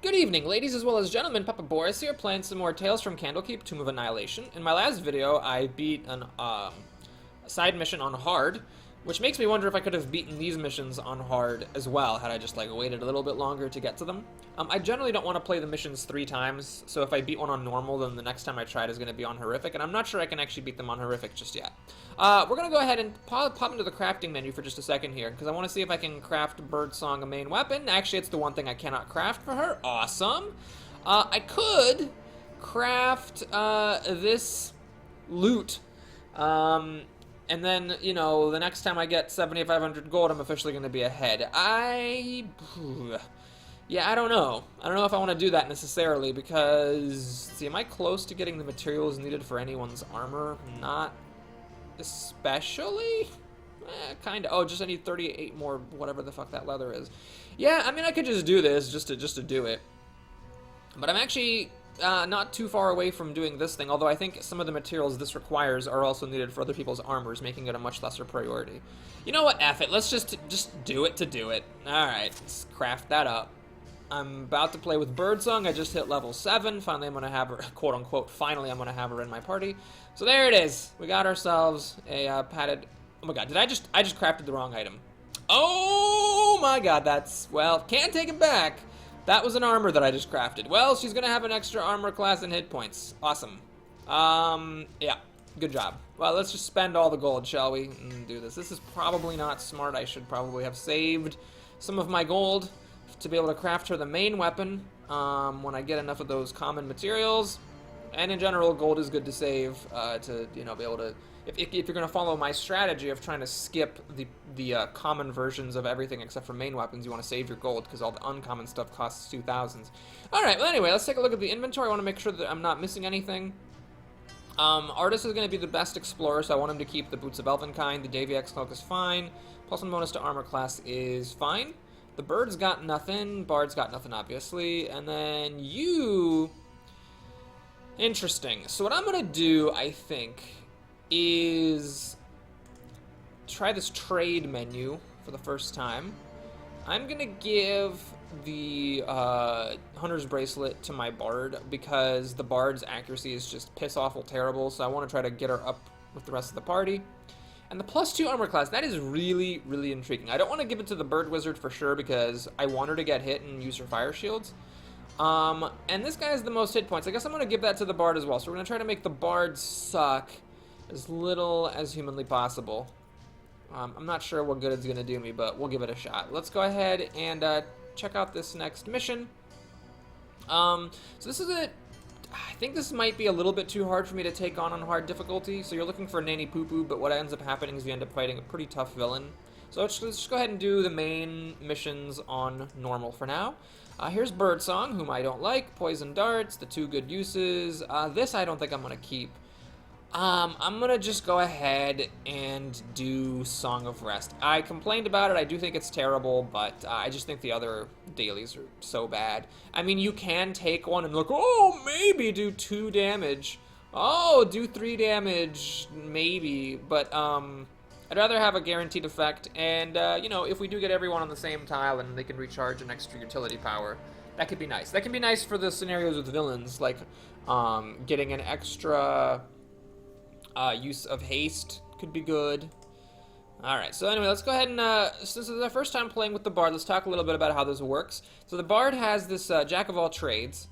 Good evening, ladies as well as gentlemen. Papa Boris here, playing some more Tales from Candlekeep, Tomb of Annihilation. In my last video, I beat a side mission on hard, which makes me wonder if I could have beaten these missions on hard as well, had I just like waited a little bit longer to get to them. I generally don't want to play the missions 3 times, so if I beat one on normal, then the next time I try it is going to be on horrific, and I'm not sure I can actually beat them on horrific just yet. We're going to go ahead and pop into the crafting menu for just a second here, because I want to see if I can craft Birdsong a main weapon. Actually, it's the one thing I cannot craft for her. Awesome. I could craft this loot, and then, you know, the next time I get 7,500 gold, I'm officially going to be ahead. Yeah, I don't know. I don't know if I want to do that necessarily, because, see, am I close to getting the materials needed for anyone's armor? Not especially? Kinda. Oh, just I need 38 more, whatever the fuck that leather is. Yeah, I mean, I could just do this, just to do it. But I'm actually not too far away from doing this thing, although I think some of the materials this requires are also needed for other people's armors, making it a much lesser priority. You know what, F it, let's just do it to do it. Alright, let's craft that up. I'm about to play with Birdsong. I just hit level 7. Finally, I'm going to have her, quote unquote, finally I'm going to have her in my party. So there it is. We got ourselves a padded... Oh my god, I just crafted the wrong item. Oh my god, that's... Well, can't take it back. That was an armor that I just crafted. Well, she's going to have an extra armor class and hit points. Awesome. Yeah, good job. Well, let's just spend all the gold, shall we, and do this. This is probably not smart. I should probably have saved some of my gold to be able to craft her the main weapon when I get enough of those common materials. And in general, gold is good to save to, you know, be able to... If you're going to follow my strategy of trying to skip the common versions of everything except for main weapons, you want to save your gold because all the uncommon stuff costs 2,000s. Alright, well anyway, let's take a look at the inventory. I want to make sure that I'm not missing anything. Artist is going to be the best explorer, so I want him to keep the Boots of Elvenkind. The Davy X Cloak is fine. Plus 1 bonus to armor class is fine. The Bird's got nothing. Bard's got nothing, obviously. And then you... Interesting. So what I'm going to do, I think, is try this trade menu for the first time. I'm going to give the Hunter's Bracelet to my Bard because the Bard's accuracy is just piss-awful terrible, so I want to try to get her up with the rest of the party. And the +2 armor class, that is really, really intriguing. I don't want to give it to the Bird Wizard for sure because I want her to get hit and use her fire shields. And this guy has the most hit points. I guess I'm going to give that to the Bard as well. So we're going to try to make the Bard suck as little as humanly possible. I'm not sure what good it's going to do me, but we'll give it a shot. Let's go ahead and check out this next mission. So this is I think this might be a little bit too hard for me to take on hard difficulty. So you're looking for Nanny Pu'Pu, but what ends up happening is you end up fighting a pretty tough villain. So let's just go ahead and do the main missions on normal for now. Here's Birdsong, whom I don't like. Poison Darts, the 2 good uses. This I don't think I'm going to keep. I'm going to just go ahead and do Song of Rest. I complained about it. I do think it's terrible, but I just think the other dailies are so bad. I mean, you can take one and look, oh, maybe do 2 damage. Oh, do 3 damage, maybe. But, I'd rather have a guaranteed effect. And, you know, if we do get everyone on the same tile and they can recharge an extra utility power, that could be nice. That can be nice for the scenarios with villains, like getting an extra... use of haste could be good. Alright, so anyway, let's go ahead and, since this is our first time playing with the Bard, let's talk a little bit about how this works. So the Bard has this Jack of all trades,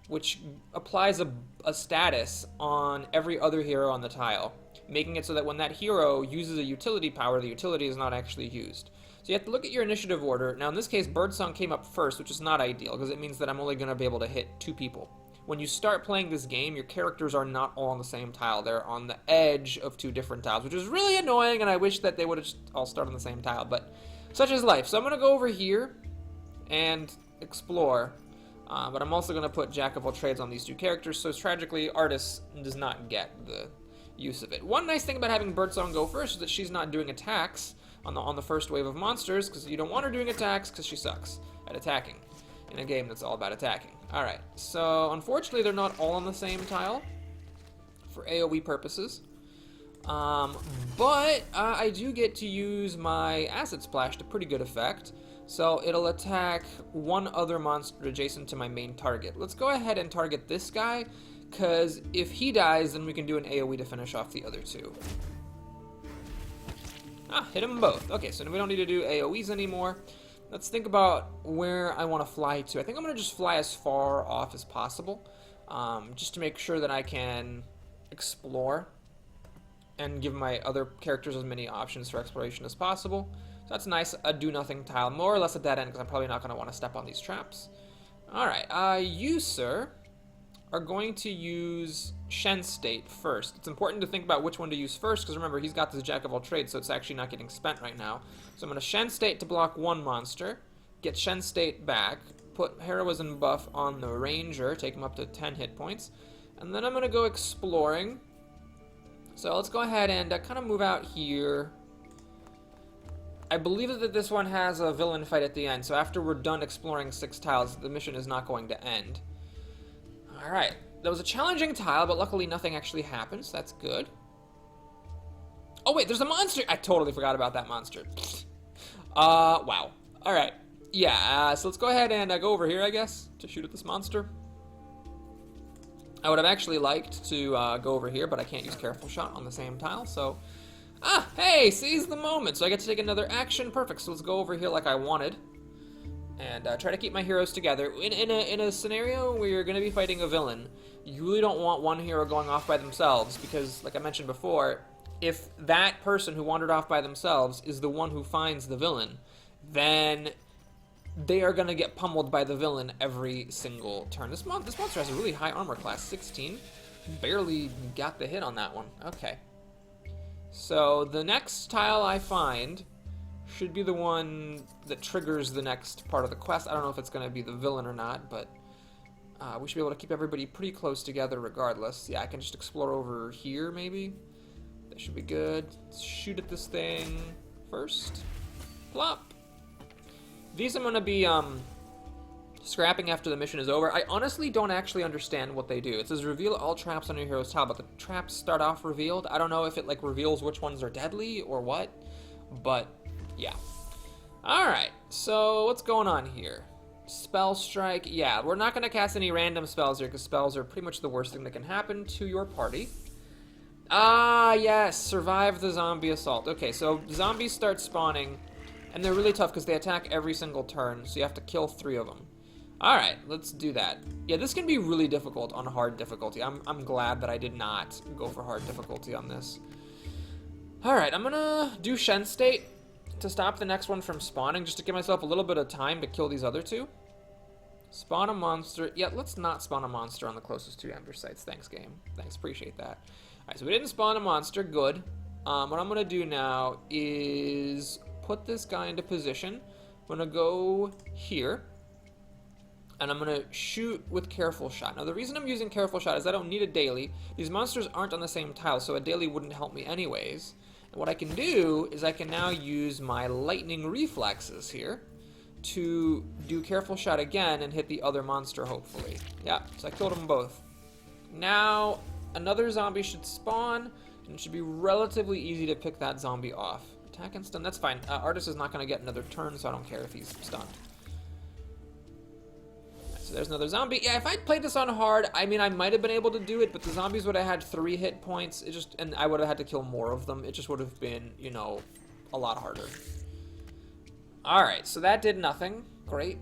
which applies a status on every other hero on the tile, making it so that when that hero uses a utility power, the utility is not actually used. So you have to look at your initiative order. Now in this case, Birdsong came up first, which is not ideal, because it means that I'm only going to be able to hit 2 people. When you start playing this game, your characters are not all on the same tile. They're on the edge of 2 different tiles, which is really annoying, and I wish that they would have just all started on the same tile, but such is life. So I'm going to go over here and explore, but I'm also going to put Jack of all trades on these 2 characters, so tragically, Artis does not get the use of it. One nice thing about having Birdsong go first is that she's not doing attacks on the first wave of monsters, because you don't want her doing attacks, because she sucks at attacking in a game that's all about attacking. Alright, so unfortunately they're not all on the same tile for AoE purposes. But I do get to use my Acid Splash to pretty good effect. So it'll attack one other monster adjacent to my main target. Let's go ahead and target this guy, because if he dies, then we can do an AoE to finish off the other two. Ah, hit them both. Okay, so we don't need to do AoEs anymore. Let's think about where I want to fly to. I think I'm going to just fly as far off as possible, just to make sure that I can explore and give my other characters as many options for exploration as possible. So that's nice, a do-nothing tile, more or less a dead end, because I'm probably not going to want to step on these traps. Alright, you, sir, are going to use Shen State first. It's important to think about which one to use first, because remember, he's got this Jack of all trades, so it's actually not getting spent right now. So I'm going to Shen State to block one monster, get Shen State back, put Heroism buff on the Ranger, take him up to 10 hit points, and then I'm going to go exploring. So let's go ahead and kind of move out here. I believe that this one has a villain fight at the end, so after we're done exploring 6 tiles, the mission is not going to end. Alright, that was a challenging tile, but luckily nothing actually happened, so that's good. Oh wait, there's a monster! I totally forgot about that monster. Wow. Alright, yeah, so let's go ahead and go over here, I guess, to shoot at this monster. I would have actually liked to go over here, but I can't use Careful Shot on the same tile, so... Ah, hey, seize the moment, so I get to take another action. Perfect, so let's go over here like I wanted. And try to keep my heroes together. In a scenario where you're going to be fighting a villain, you really don't want one hero going off by themselves, because, like I mentioned before, if that person who wandered off by themselves is the one who finds the villain, then they are going to get pummeled by the villain every single turn. This monster has a really high armor class, 16. Barely got the hit on that one. Okay. So the next tile I find should be the one that triggers the next part of the quest. I don't know if it's going to be the villain or not, but we should be able to keep everybody pretty close together regardless. Yeah, I can just explore over here maybe. That should be good. Let's shoot at this thing first. Plop. These I'm going to be scrapping after the mission is over. I honestly don't actually understand what they do. It says reveal all traps on your hero's tile, but the traps start off revealed. I don't know if it like reveals which ones are deadly or what, but yeah. Alright, so what's going on here? Spell Strike. Yeah, we're not going to cast any random spells here because spells are pretty much the worst thing that can happen to your party. Ah, yes, survive the zombie assault. Okay, so zombies start spawning, and they're really tough because they attack every single turn, so you have to kill 3 of them. Alright, let's do that. Yeah, this can be really difficult on hard difficulty. I'm glad that I did not go for hard difficulty on this. Alright, I'm gonna do Shen State to stop the next one from spawning, just to give myself a little bit of time to kill these other 2. Spawn a monster. Yeah, let's not spawn a monster on the closest 2 Ember sites. Thanks, game. Thanks, appreciate that. Alright, so we didn't spawn a monster. Good. What I'm gonna do now is put this guy into position. I'm gonna go here. And I'm going to shoot with Careful Shot. Now, the reason I'm using Careful Shot is I don't need a daily. These monsters aren't on the same tile, so a daily wouldn't help me anyways. And what I can do is I can now use my Lightning Reflexes here to do Careful Shot again and hit the other monster, hopefully. Yeah, so I killed them both. Now, another zombie should spawn, and it should be relatively easy to pick that zombie off. Attack and stun, that's fine. Artist is not going to get another turn, so I don't care if he's stunned. So there's another zombie. Yeah, if I'd played this on hard, I mean, I might have been able to do it, but the zombies would have had 3 hit points. And I would have had to kill more of them. It just would have been, you know, a lot harder. Alright, so that did nothing. Great.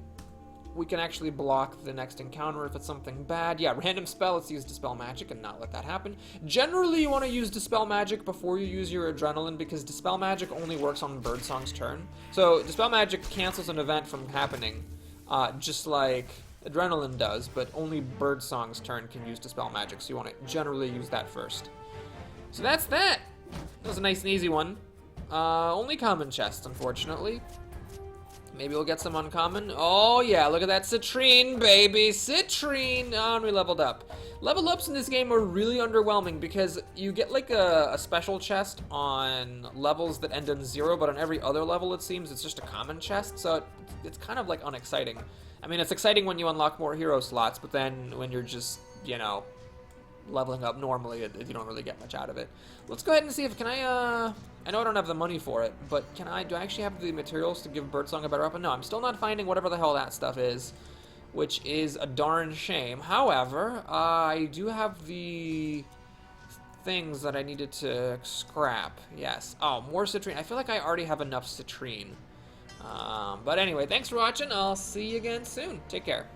We can actually block the next encounter if it's something bad. Yeah, random spell, let's use Dispel Magic and not let that happen. Generally, you want to use Dispel Magic before you use your Adrenaline, because Dispel Magic only works on Birdsong's turn. So, Dispel Magic cancels an event from happening, just like Adrenaline does, but only Birdsong's turn can use Dispel Magic, so you want to generally use that first. So that's that! That was a nice and easy one. Only common chests, unfortunately. Maybe we'll get some uncommon. Oh yeah, look at that Citrine, baby! Citrine! Oh, and we leveled up. Level ups in this game are really underwhelming because you get like a special chest on levels that end in 0, but on every other level it seems it's just a common chest, so it's kind of like unexciting. I mean, it's exciting when you unlock more hero slots, but then when you're just, you know, leveling up normally, you don't really get much out of it. Let's go ahead and see if, can I I know I don't have the money for it, but do I actually have the materials to give Birdsong a better weapon? No, I'm still not finding whatever the hell that stuff is, which is a darn shame. However, I do have the things that I needed to scrap. Yes. Oh, more citrine. I feel like I already have enough citrine. But anyway, thanks for watching. I'll see you again soon. Take care.